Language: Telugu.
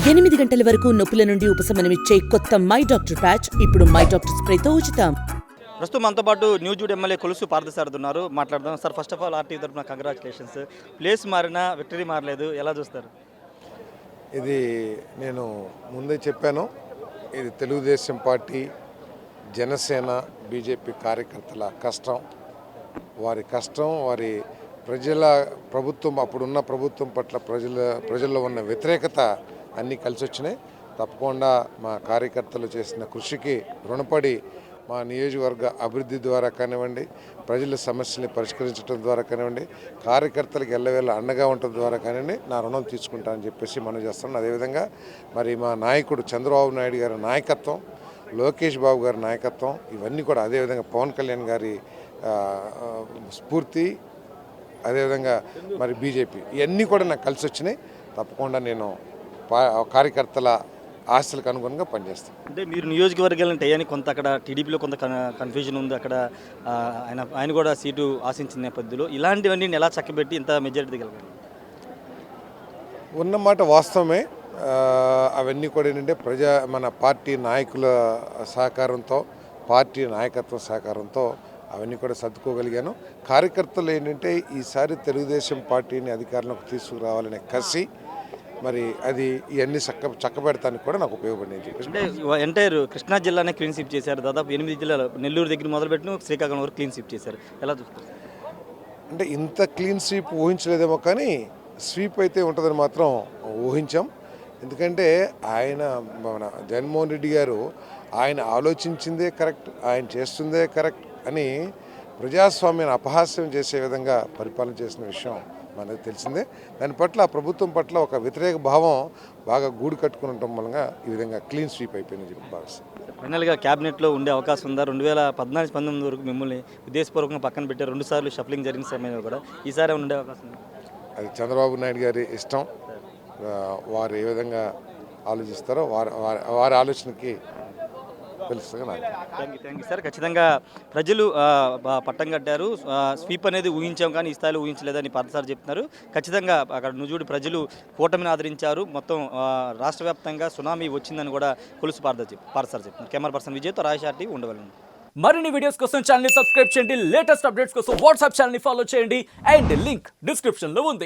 8 గంటల వరకు నొప్పుల నుండి ఉపశమనమిచ్చే కొత్త మై డాక్టర్ ప్యాచ్ ఇప్పుడు మై డాక్టర్ స్ప్రేతో ఉచితం. ప్రస్తుతం మనతో పాటు న్యూజూడ్ ఎమ్మెల్యే కొలుసు పార్థసారథి ఉన్నారు. మాట్లాడదాం. Sir, first of all RTV తరఫున కంగ్రాచులేషన్స్. ప్లేస్ మారినా విక్టరీ మారలేదు, ఎలా చూస్తారు? ఇది నేను ముందే చెప్పాను. ఇది తెలుగుదేశం పార్టీ, జనసేన, బీజేపీ కార్యకర్తల కష్టం. వారి కష్టం, వారి ప్రభుత్వం, అప్పుడున్న ప్రభుత్వం పట్ల ప్రజల్లో ఉన్న వ్యతిరేకత అన్నీ కలిసి వచ్చినాయి. తప్పకుండా మా కార్యకర్తలు చేసిన కృషికి రుణపడి మా నియోజకవర్గ అభివృద్ధి ద్వారా కానివ్వండి, ప్రజల సమస్యల్ని పరిష్కరించడం ద్వారా కానివ్వండి, కార్యకర్తలకు ఎల్లవేళ అండగా ఉండటం ద్వారా కానివ్వండి, నా రుణం తీసుకుంటానని చెప్పేసి మనం చేస్తున్నాను. అదేవిధంగా మరి మా నాయకుడు చంద్రబాబు నాయుడు గారి నాయకత్వం, లోకేష్ బాబు గారి నాయకత్వం, ఇవన్నీ కూడా, అదేవిధంగా పవన్ కళ్యాణ్ గారి స్ఫూర్తి, అదేవిధంగా మరి బీజేపీ, ఇవన్నీ కూడా నాకు కలిసి వచ్చినాయి. తప్పకుండా నేను కార్యకర్తల ఆశలకు అనుగుణంగా పనిచేస్తాను. అంటే మీరు నియోజకవర్గాలను టయాని కొంత అక్కడ టీడీపీలో కొంత కన్ఫ్యూజన్ ఉంది. అక్కడ ఆయన కూడా సీటు ఆశించిన నేపథ్యంలో ఇలాంటివన్నీ ఎలా చక్కబెట్టి ఇంత మెజారిటీ దిగలగాలి? ఉన్నమాట వాస్తవమే. అవన్నీ కూడా ఏంటంటే మన పార్టీ నాయకుల సహకారంతో, పార్టీ నాయకత్వ సహకారంతో అవన్నీ కూడా సర్దుకోగలిగాను. కార్యకర్తలు ఏంటంటే ఈసారి తెలుగుదేశం పార్టీని అధికారంలోకి తీసుకురావాలనే కసి, మరి అది ఇవన్నీ చక్కబెడతానికి కూడా నాకు ఉపయోగపడింది. అంటే ఎంటైర్ కృష్ణా జిల్లానే క్లీన్ స్వీప్ చేశారు. దాదాపు 8 జిల్లాలు, నెల్లూరు దగ్గర మొదలుపెట్టిన శ్రీకాకుళం వరకు క్లీన్ స్వీప్ చేశారు. ఎలా చూస్తారు? అంటే ఇంత క్లీన్ స్వీప్ ఊహించలేదేమో, కానీ స్వీప్ అయితే ఉంటుందని మాత్రం ఊహించాం. ఎందుకంటే మన జగన్మోహన్ రెడ్డి గారు ఆయన ఆలోచించిందే కరెక్ట్, ఆయన చేస్తుందే కరెక్ట్ అని ప్రజాస్వామ్యాన్ని అపహాస్యం చేసే విధంగా పరిపాలన చేసిన విషయం మనకు తెలిసిందే. దాని పట్ల ఆ ప్రభుత్వం పట్ల ఒక వ్యతిరేక భావం బాగా గూడు కట్టుకుని ఉండటం మూలంగా ఈ విధంగా క్లీన్ స్వీప్ అయిపోయిందని చెప్పి భావిస్తాను. ఫైనల్గా క్యాబినెట్లో ఉండే అవకాశం ఉందా? 2014-19 వరకు మిమ్మల్ని ఉద్దేశపూర్వకంగా పక్కన పెట్టారు. 2 సార్లు షఫ్లింగ్ జరిగిన సమయంలో కూడా ఈసారి ఉండే అవకాశం ఉంది? అది చంద్రబాబు నాయుడు గారి ఇష్టం. వారు ఏ విధంగా ఆలోచిస్తారో వారి ఆలోచనకి తెలుస్తుంది. Thank you sir. ఖచ్చితంగా ప్రజలు పట్టం కట్టారు. స్వీప్ అనేది ఊహించాం, కానీ ఈ స్థాయిలో ఊహించలేదని పార్థసారథి చెప్తున్నారు. ఖచ్చితంగా అక్కడ నుజూడు ప్రజలు కూటమిని ఆదరించారు. మొత్తం రాష్ట్ర వ్యాప్తంగా సునామీ వచ్చిందని కూడా కొలుసు పార్థసారథి చెప్తున్నారు. కెమెరా పర్సన్ విజయ్తో రాజేష్ ఆర్టీవీ ఉండవలను. మరిన్ని వీడియోస్ కోసం ఛానల్ ని సబ్స్క్రైబ్ చేయండి. లేటెస్ట్ అప్డేట్స్ కోసం వాట్సాప్ ఛానల్ ని ఫాలో చేయండి. అండ్ లింక్ డిస్క్రిప్షన్ లో ఉంది.